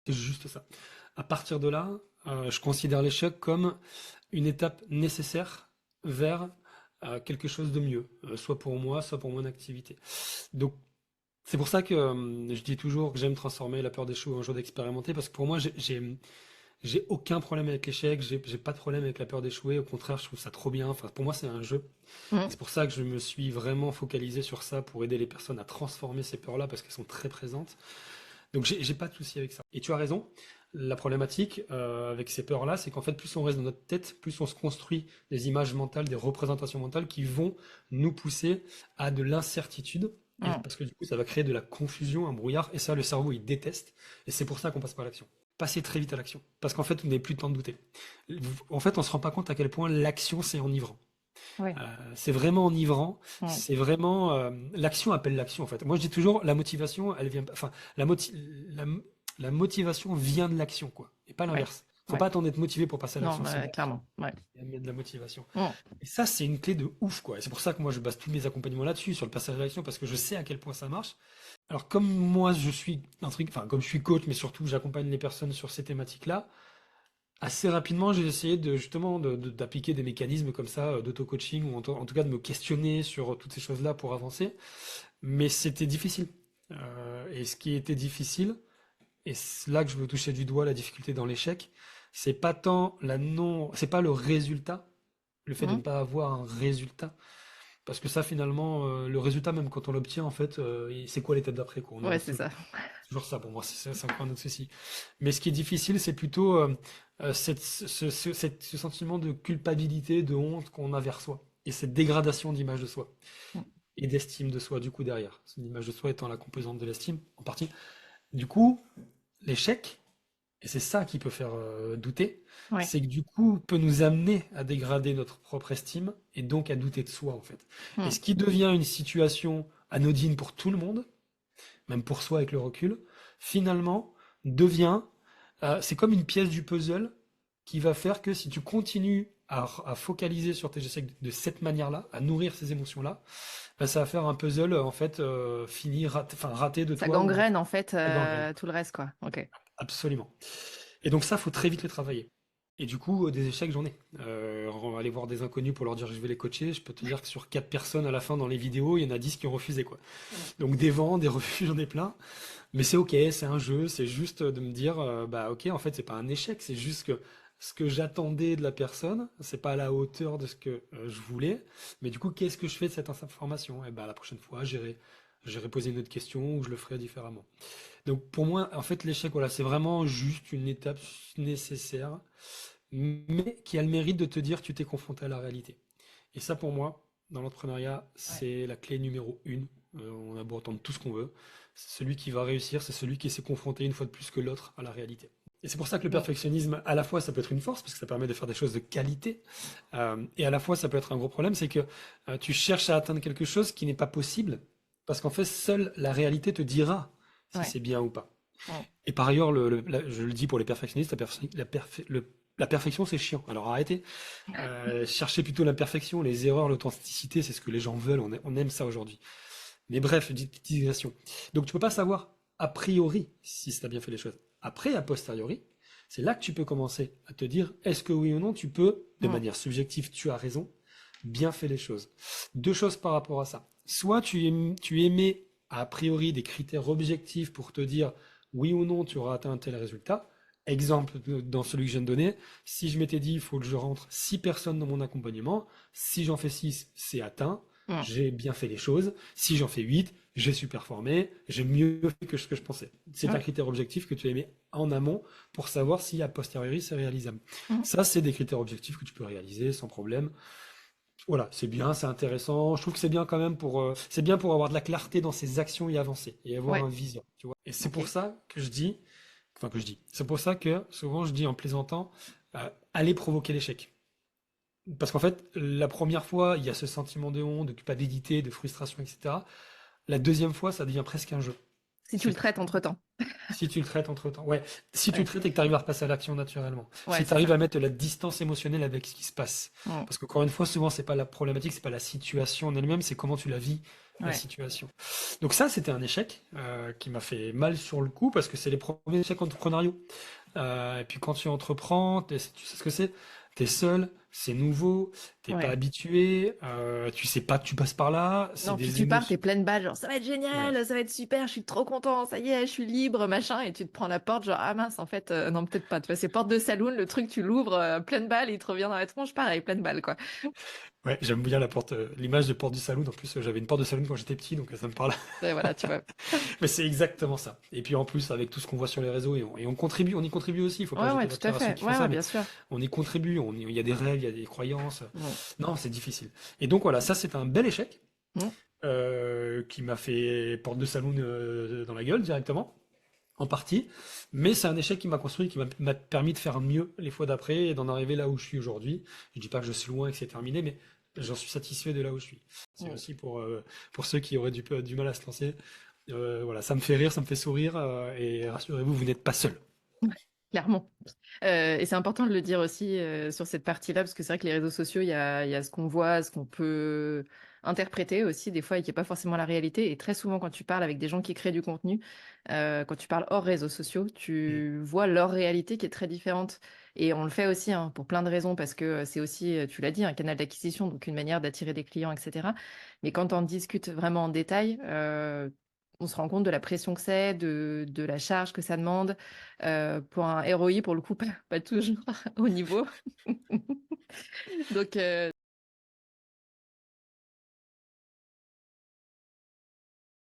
C'est juste ça. À partir de là, je considère l'échec comme une étape nécessaire vers quelque chose de mieux, soit pour moi, soit pour mon activité. Donc, c'est pour ça que je dis toujours que j'aime transformer la peur d'échouer en joie d'expérimenter, parce que pour moi, j'ai aucun problème avec l'échec, j'ai pas de problème avec la peur d'échouer. Au contraire, je trouve ça trop bien. Enfin, pour moi, c'est un jeu. Mm. C'est pour ça que je me suis vraiment focalisé sur ça pour aider les personnes à transformer ces peurs-là parce qu'elles sont très présentes. Donc j'ai pas de souci avec ça. Et tu as raison. La problématique avec ces peurs-là, c'est qu'en fait, plus on reste dans notre tête, plus on se construit des images mentales, des représentations mentales qui vont nous pousser à de l'incertitude. Et Mm. parce que du coup, ça va créer de la confusion, un brouillard. Et ça, le cerveau, il déteste. Et c'est pour ça qu'on passe par l'action. Passer très vite à l'action. Parce qu'en fait, vous n'avez plus le temps de douter. En fait, on se rend pas compte à quel point l'action, c'est enivrant. Ouais. C'est vraiment enivrant. Mm. C'est vraiment l'action appelle l'action en fait. Moi je dis toujours la motivation, elle vient, enfin la, moti- la, la motivation vient de l'action quoi, et pas Ouais. l'inverse. Faut Ouais. pas attendre d'être motivé pour passer à Non, l'action, c'est l'action clairement. Ouais. qui amène de la motivation. Mm. Et ça c'est une clé de ouf quoi. Et c'est pour ça que moi je base tous mes accompagnements là-dessus, sur le passage à l'action, parce que je sais à quel point ça marche. Alors comme moi je suis un truc, enfin comme je suis coach, mais surtout j'accompagne les personnes sur ces thématiques-là. Assez rapidement, j'ai essayé de justement d'appliquer des mécanismes comme ça d'auto-coaching ou en tout cas de me questionner sur toutes ces choses-là pour avancer. Mais c'était difficile. Et ce qui était difficile, et c'est là que je veux toucher du doigt la difficulté dans l'échec, c'est pas tant c'est pas le résultat, le fait de ne Mm. pas avoir un résultat, parce que ça finalement, le résultat même quand on l'obtient en fait, c'est quoi l'étape d'après quoi? On Ouais, avance c'est toujours. ça. C'est toujours ça pour moi, c'est encore un autre souci. Mais ce qui est difficile, c'est plutôt ce sentiment de culpabilité, de honte qu'on a vers soi. Et cette dégradation d'image de soi. Mm. Et d'estime de soi, du coup, derrière. L'image de soi étant la composante de l'estime, en partie. Du coup, l'échec, et c'est ça qui peut faire douter, Ouais. c'est que du coup, peut nous amener à dégrader notre propre estime, et donc à douter de soi, en fait. Et Mm. ce qui devient une situation anodine pour tout le monde, même pour soi avec le recul, finalement, devient, c'est comme une pièce du puzzle qui va faire que si tu continues à focaliser sur tes échecs de cette manière-là, à nourrir ces émotions-là, bah, ça va faire un puzzle en fait fini, enfin raté de Ça toi ou gangrène en fait ça gangrène. tout le reste, quoi. Ok. Absolument. Et donc ça, faut très vite le travailler. Et du coup, des échecs, j'en ai. On va aller voir des inconnus pour leur dire que je vais les coacher. Je peux te dire que sur 4 personnes à la fin dans les vidéos, il y en a 10 qui ont refusé, quoi. Donc des vents, des refus, j'en ai plein. Mais c'est ok, c'est un jeu, c'est juste de me dire, bah ok, en fait, c'est pas un échec, c'est juste que ce que j'attendais de la personne, c'est pas à la hauteur de ce que je voulais. Mais du coup, qu'est-ce que je fais de cette information? Et bah la prochaine fois, j'irai poser une autre question ou je le ferai différemment. Donc pour moi, en fait, l'échec, voilà, c'est vraiment juste une étape nécessaire, mais qui a le mérite de te dire tu t'es confronté à la réalité. Et ça, pour moi, dans l'entrepreneuriat, Ouais. c'est la clé numéro une. On a beau entendre tout ce qu'on veut. C'est celui qui va réussir, c'est celui qui s'est confronté une fois de plus que l'autre à la réalité. Et c'est pour ça que le Mm. perfectionnisme, à la fois, ça peut être une force, parce que ça permet de faire des choses de qualité, et à la fois, ça peut être un gros problème, c'est que tu cherches à atteindre quelque chose qui n'est pas possible, parce qu'en fait, seule la réalité te dira si Ouais. c'est bien ou pas. Mm. Et par ailleurs, je le dis pour les perfectionnistes, la perfection, c'est chiant. Alors arrêtez. Cherchez plutôt la perfection, les erreurs, l'authenticité, c'est ce que les gens veulent. On aime ça aujourd'hui. Mais bref, digression. Donc tu peux pas savoir a priori si tu as bien fait les choses. Après, a posteriori, c'est là que tu peux commencer à te dire est-ce que oui ou non tu peux, de Mm. manière subjective, tu as raison, bien fait les choses. Deux choses par rapport à ça. Soit tu émets a priori des critères objectifs pour te dire oui ou non tu auras atteint un tel résultat. Exemple dans celui que je viens de donner, si je m'étais dit il faut que je rentre 6 personnes dans mon accompagnement, si j'en fais 6, c'est atteint, Mm. j'ai bien fait les choses. Si j'en fais 8, j'ai su performer, j'ai mieux fait que ce que je pensais. C'est un Ouais. critère objectif que tu as mis en amont pour savoir si a posteriori c'est réalisable. Mm. Ça, c'est des critères objectifs que tu peux réaliser sans problème. Voilà, c'est bien, c'est intéressant. Je trouve que c'est bien quand même c'est bien pour avoir de la clarté dans ses actions et avancer et avoir Ouais. un vision, tu vois. Et c'est Ok. pour ça que je dis, enfin que je dis, c'est pour ça que souvent je dis en plaisantant, allez provoquer l'échec. Parce qu'en fait, la première fois, il y a ce sentiment de honte, de culpabilité, de frustration, etc. La deuxième fois, ça devient presque un jeu. Si tu le C'est traites entre-temps. si tu le traites entre-temps. Ouais, si tu le Ouais. traites et que tu arrives à repasser à l'action naturellement. Ouais, Si tu c'est arrives ça. à mettre de la distance émotionnelle avec ce qui se passe. Mm. Parce qu'encore une fois, souvent, c'est pas la problématique, c'est pas la situation en elle-même, c'est comment tu la vis la Ouais. situation. Donc ça, c'était un échec qui m'a fait mal sur le coup parce que c'est les premiers échecs entrepreneuriaux. Et puis quand tu entreprends, tu sais ce que c'est? T'es seul, c'est nouveau, t'es pas Ouais. habitué, tu sais pas que tu passes par là, c'est Non, puis des tu pars, t'es émotions. pleine balle, genre ça va être Ouais. génial, ça va être super, je suis trop content, ça y est, je suis libre, machin, et tu te prends la porte, genre ah mince, en fait, non, peut-être pas. Tu vois, c'est porte de saloon, le truc, tu l'ouvres, pleine balle, il te revient dans la tronche, pareil, pleine balle, quoi. Ouais, j'aime bien la porte, l'image de porte du saloon. En plus, j'avais une porte de saloon quand j'étais petit, donc ça me parle. Et voilà, tu vois. Mais c'est exactement ça. Et puis en plus, avec tout ce qu'on voit sur les réseaux, et on contribue, on y contribue aussi. Il faut pas Ouais, ouais, jeter la tout à pierre à ceux fait. qui font Ouais, ça, ouais, mais bien sûr. on y contribue. Il y a des rêves, il y a des croyances. Bon. Non, c'est difficile. Et donc voilà, ça c'est un bel échec Mm. qui m'a fait porte de saloon dans la gueule directement, en partie. Mais c'est un échec qui m'a construit, qui m'a permis de faire mieux les fois d'après et d'en arriver là où je suis aujourd'hui. Je dis pas que je suis loin et que c'est terminé, mais j'en suis satisfait de là où je suis. C'est Mm. aussi pour ceux qui auraient du mal à se lancer. Voilà, ça me fait rire, ça me fait sourire, et rassurez-vous, vous n'êtes pas seul. Clairement. Et c'est important de le dire aussi sur cette partie-là, parce que c'est vrai que les réseaux sociaux, il y a ce qu'on voit, ce qu'on peut interpréter aussi, des fois, et qui n'est pas forcément la réalité. Et très souvent, quand tu parles avec des gens qui créent du contenu, quand tu parles hors réseaux sociaux, Mm. tu vois leur réalité qui est très différente. Et on le fait aussi hein, pour plein de raisons, parce que c'est aussi, tu l'as dit, un canal d'acquisition, donc une manière d'attirer des clients, etc. Mais quand on discute vraiment en détail, on se rend compte de la pression que c'est, de la charge que ça demande pour un ROI, pour le coup, pas toujours au niveau. Donc,